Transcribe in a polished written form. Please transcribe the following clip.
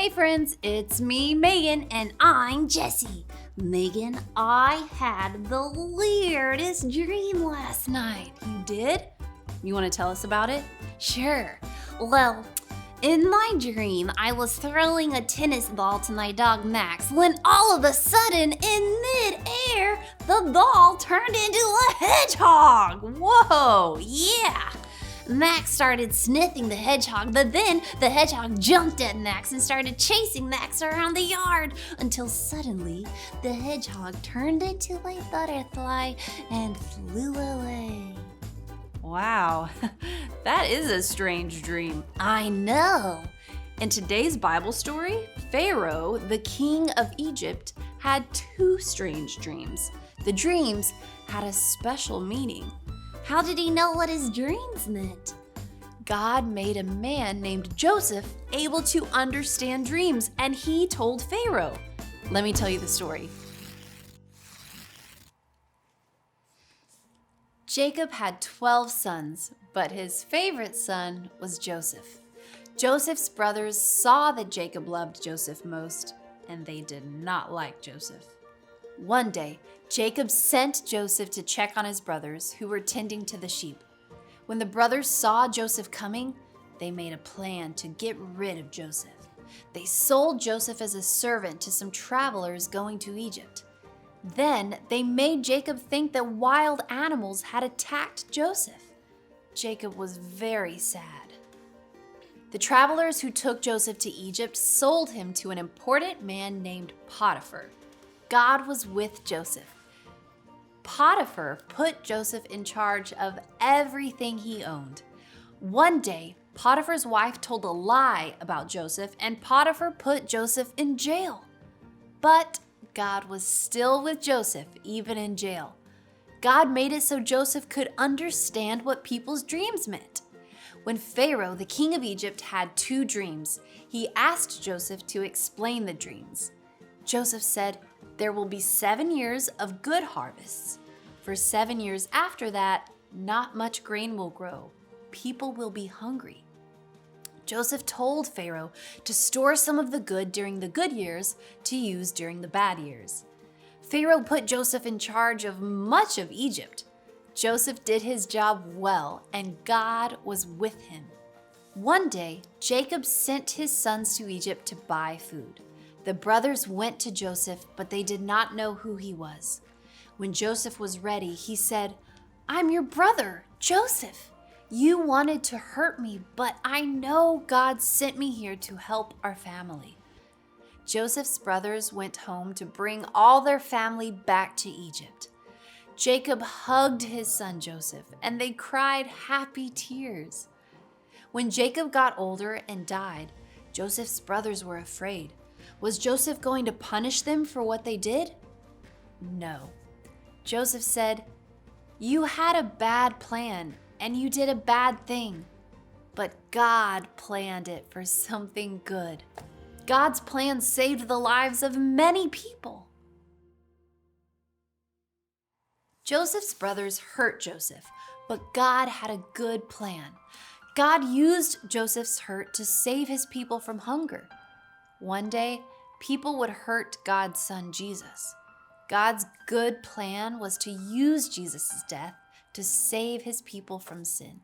Hey friends, it's me, Megan, and I'm Jessie. Megan, I had the weirdest dream last night. You did? You want to tell us about it? Sure. Well, in my dream, I was throwing a tennis ball to my dog Max when all of a sudden, in mid-air, the ball turned into a hedgehog. Whoa, yeah. Max started sniffing the hedgehog, but then the hedgehog jumped at Max and started chasing Max around the yard until suddenly the hedgehog turned into a butterfly and flew away. Wow, that is a strange dream. I know. In today's Bible story, Pharaoh, the king of Egypt, had two strange dreams. The dreams had a special meaning. How did he know what his dreams meant? God made a man named Joseph able to understand dreams, and he told Pharaoh. Let me tell you the story. Jacob had 12 sons, but his favorite son was Joseph. Joseph's brothers saw that Jacob loved Joseph most, and they did not like Joseph. One day, Jacob sent Joseph to check on his brothers who were tending to the sheep. When the brothers saw Joseph coming, they made a plan to get rid of Joseph. They sold Joseph as a servant to some travelers going to Egypt. Then they made Jacob think that wild animals had attacked Joseph. Jacob was very sad. The travelers who took Joseph to Egypt sold him to an important man named Potiphar. God was with Joseph. Potiphar put Joseph in charge of everything he owned. One day, Potiphar's wife told a lie about Joseph, and Potiphar put Joseph in jail. But God was still with Joseph, even in jail. God made it so Joseph could understand what people's dreams meant. When Pharaoh, the king of Egypt, had two dreams, he asked Joseph to explain the dreams. Joseph said, "There will be 7 years of good harvests. For 7 years after that, not much grain will grow. People will be hungry." Joseph told Pharaoh to store some of the good during the good years to use during the bad years. Pharaoh put Joseph in charge of much of Egypt. Joseph did his job well, and God was with him. One day, Jacob sent his sons to Egypt to buy food. The brothers went to Joseph, but they did not know who he was. When Joseph was ready, he said, "I'm your brother, Joseph. You wanted to hurt me, but I know God sent me here to help our family." Joseph's brothers went home to bring all their family back to Egypt. Jacob hugged his son Joseph, and they cried happy tears. When Jacob got older and died, Joseph's brothers were afraid. Was Joseph going to punish them for what they did? No. Joseph said, "You had a bad plan and you did a bad thing, but God planned it for something good." God's plan saved the lives of many people. Joseph's brothers hurt Joseph, but God had a good plan. God used Joseph's hurt to save his people from hunger. One day, people would hurt God's son Jesus. God's good plan was to use Jesus' death to save his people from sin.